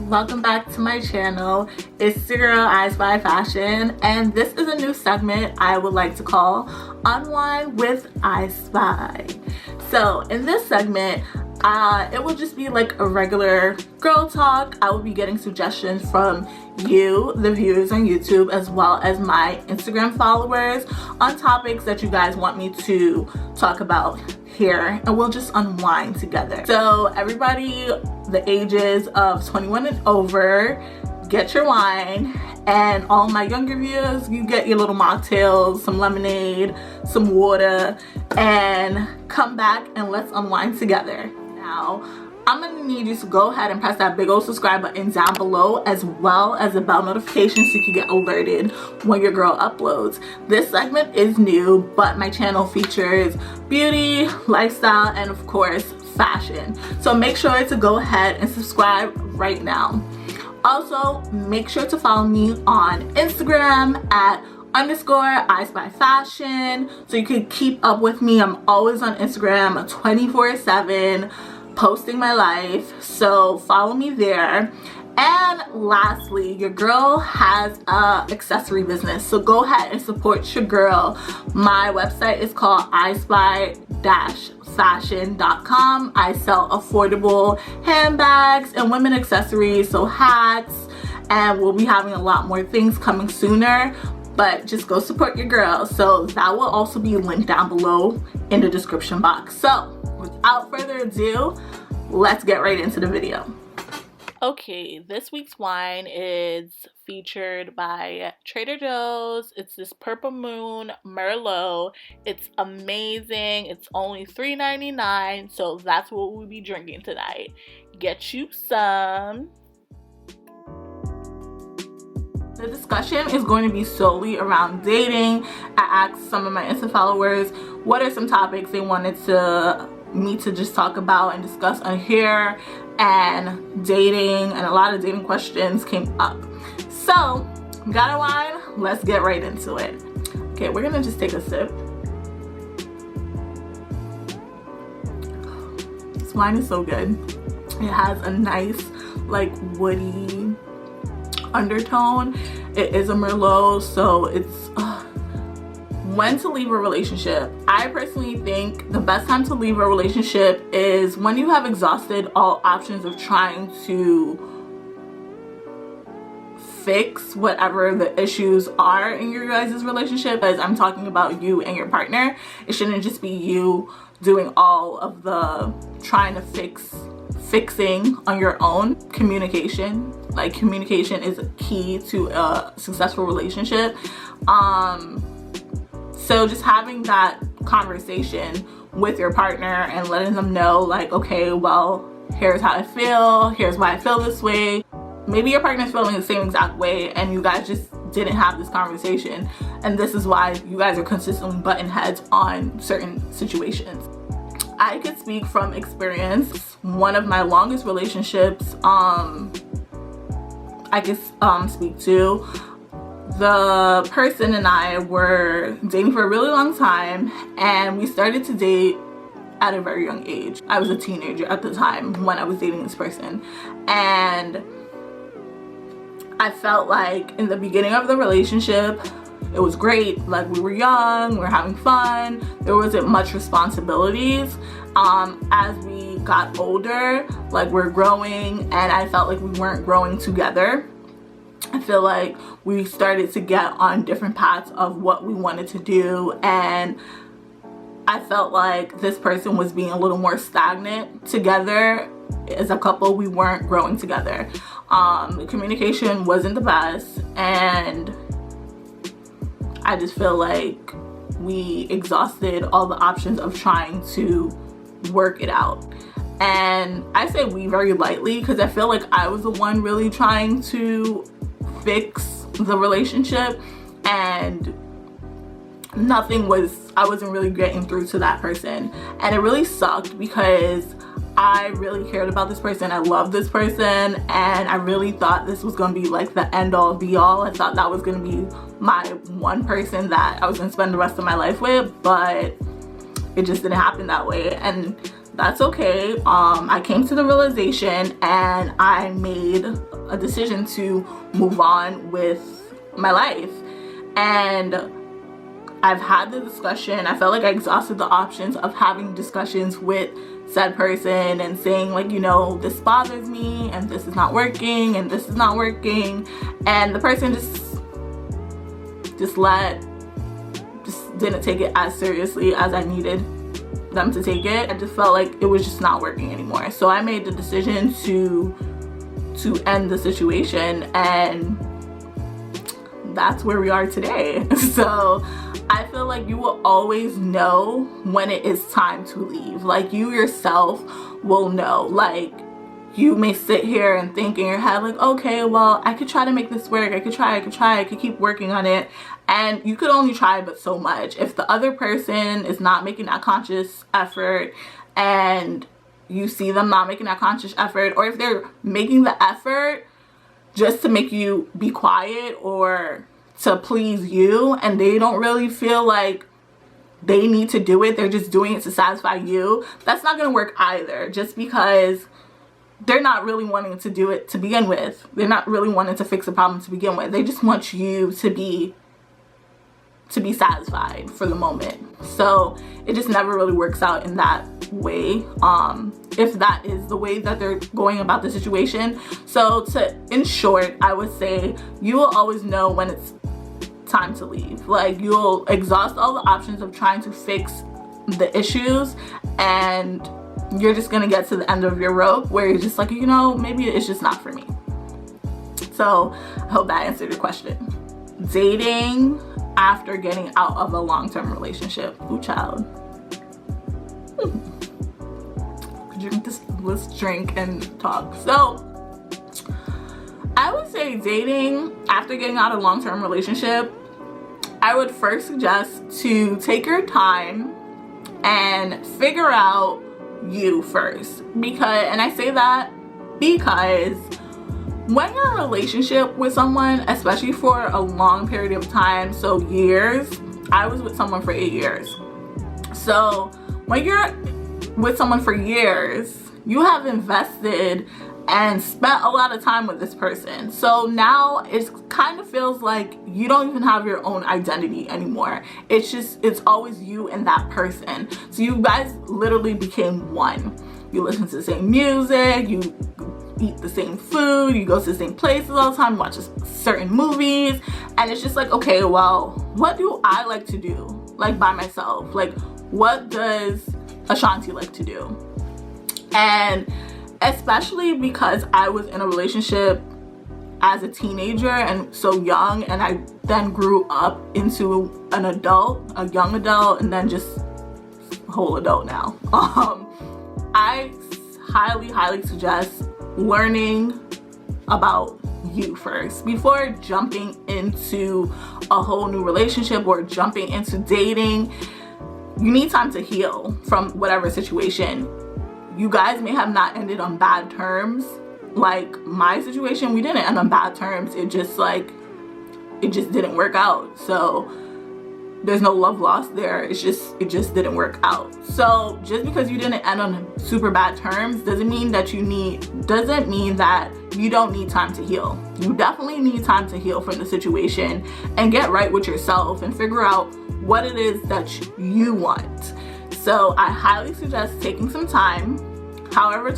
welcome back to my channel. It's your girl I Spy Fashion, and this is a new segment I would like to call Unwind with I Spy. So in this segment, it will just be like a regular girl talk. I will be getting suggestions from you, the viewers on YouTube, as well as my Instagram followers on topics that you guys want me to talk about here, and we'll just unwind together. So everybody the ages of 21 and over, get your wine, and all my younger viewers, you get your little mocktails, some lemonade, some water, and come back and let's unwind together. Now, I'm gonna need you to go ahead and press that big old subscribe button down below, as well as the bell notification so you can get alerted when your girl uploads. This segment is new, but my channel features beauty, lifestyle, and of course, fashion. So make sure to go ahead and subscribe right now. Also, make sure to follow me on Instagram at _ispyfashion so you can keep up with me. I'm always on Instagram 24/7 posting my life, so follow me there. And lastly, your girl has a accessory business, so go ahead and support your girl. My website is called ispy-fashion.com. I sell affordable handbags and women accessories, so hats, and we'll be having a lot more things coming sooner, but just go support your girl. So that will also be linked down below in the description box. So without further ado, let's get right into the video. Okay, this week's wine is featured by Trader Joe's. It's this Purple Moon Merlot. It's amazing. It's only $3.99, so that's what we'll be drinking tonight. Get you some. The discussion is going to be solely around dating. I asked some of my Insta followers what are some topics they wanted me to just talk about and discuss on here, and dating, and a lot of dating questions came up. So, got a wine? Let's get right into it. Okay, we're gonna just take a sip. This wine is so good. It has a nice, like, woody undertone. It is a Merlot, so it's when to leave a relationship. I personally think the best time to leave a relationship is when you have exhausted all options of trying to fix whatever the issues are in your guys' relationship. As I'm talking about you and your partner, it shouldn't just be you doing all of the trying to fixing on your own. Communication, like, communication is a key to a successful relationship. So just having that conversation with your partner and letting them know, like, okay, well, here's how I feel, here's why I feel this way. Maybe your partner's feeling the same exact way and you guys just didn't have this conversation, and this is why you guys are consistently butting heads on certain situations. I could speak from experience. One of my longest relationships I could speak to. The person and I were dating for a really long time, and we started to date at a very young age. I was a teenager at the time when I was dating this person, and I felt like in the beginning of the relationship, it was great. Like, we were young, we were having fun, there wasn't much responsibilities. As we got older, like, we're growing, and I felt like we weren't growing together. I feel like we started to get on different paths of what we wanted to do, and I felt like this person was being a little more stagnant. Together as a couple, we weren't growing together. The communication wasn't the best, and I just feel like we exhausted all the options of trying to work it out. And I say we very lightly because I feel like I was the one really trying to fix the relationship, and I wasn't really getting through to that person, and it really sucked because I really cared about this person. I loved this person, and I really thought this was going to be like the end all be all. I thought that was going to be my one person that I was going to spend the rest of my life with, but it just didn't happen that way. And that's okay. I came to the realization and I made a decision to move on with my life. And I've had the discussion. I felt like I exhausted the options of having discussions with said person and saying, like, you know, this bothers me and this is not working and this is not working. And the person just didn't take it as seriously as I needed them to take it. I just felt like it was just not working anymore. So I made the decision to end the situation, and that's where we are today. So I feel like you will always know when it is time to leave. Like, you yourself will know. Like, you may sit here and think in your head, like, okay, well, I could try to make this work. I could keep working on it. And you could only try but so much. If the other person is not making that conscious effort, and you see them not making that conscious effort, or if they're making the effort just to make you be quiet or to please you, and they don't really feel like they need to do it, they're just doing it to satisfy you, that's not going to work either. Just because they're not really wanting to do it to begin with. They're not really wanting to fix a problem to begin with. They just want you to be satisfied for the moment. So it just never really works out in that way, if that is the way that they're going about the situation. So in short, I would say you will always know when it's time to leave. Like, you'll exhaust all the options of trying to fix the issues, and you're just gonna get to the end of your rope where you're just like, you know, maybe it's just not for me. So I hope that answered your question. Dating after getting out of a long-term relationship. Ooh, child. Let's drink and talk. So I would say dating after getting out of a long-term relationship, I would first suggest to take your time and figure out you first. And I say that because when you're in a relationship with someone, especially for a long period of time, so years, I was with someone for 8 years. So when you're with someone for years, you have invested and spent a lot of time with this person. So now it kind of feels like you don't even have your own identity anymore. It's always you and that person. So you guys literally became one. You listen to the same music, you eat the same food, you go to the same places all the time, you watch certain movies, and it's just like, okay, well, what do I like to do, like, by myself? Like, what does Ashanti like to do? And especially because I was in a relationship as a teenager and so young, and I then grew up into an adult, a young adult, and then just a whole adult now. I highly suggest learning about you first before jumping into a whole new relationship or jumping into dating. You need time to heal from whatever situation. You guys may have not ended on bad terms. Like my situation, we didn't end on bad terms. It just didn't work out. So there's no love lost there. It just didn't work out. So just because you didn't end on super bad terms doesn't mean that you don't need time to heal. You definitely need time to heal from the situation and get right with yourself and figure out what it is that you want. So I highly suggest taking some time, however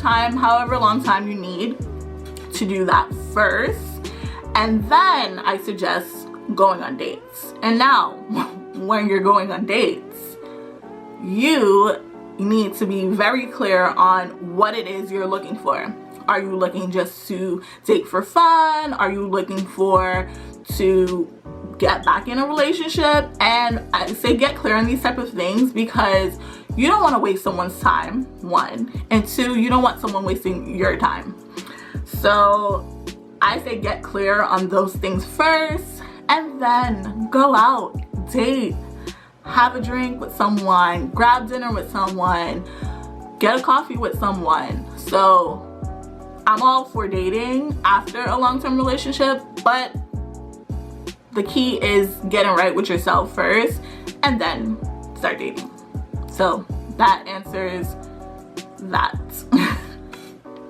long time you need to do that first. And then I suggest going on dates. And now, when you're going on dates, you need to be very clear on what it is you're looking for. Are you looking just to date for fun? Are you looking to get back in a relationship? And I say get clear on these type of things because you don't want to waste someone's time, one, and two, you don't want someone wasting your time. So I say get clear on those things first, and then go out, date, have a drink with someone, grab dinner with someone, get a coffee with someone. So I'm all for dating after a long-term relationship, but the key is getting right with yourself first and then start dating. So that answers that.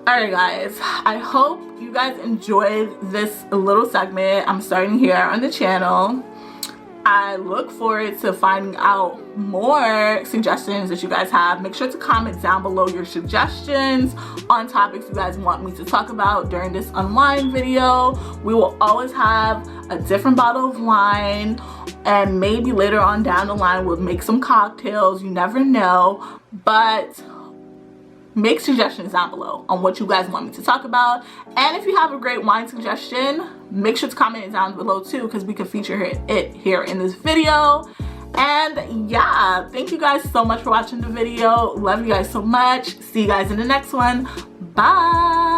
Alright guys, I hope you guys enjoyed this little segment I'm starting here on the channel. I look forward to finding out more suggestions that you guys have. Make sure to comment down below your suggestions on topics you guys want me to talk about during this unwind video. We will always have a different bottle of wine, and maybe later on down the line we'll make some cocktails. You never know, but make suggestions down below on what you guys want me to talk about. And if you have a great wine suggestion, make sure to comment it down below too, because we can feature it here in this video. And yeah, thank you guys so much for watching the video. Love you guys so much. See you guys in the next one. Bye.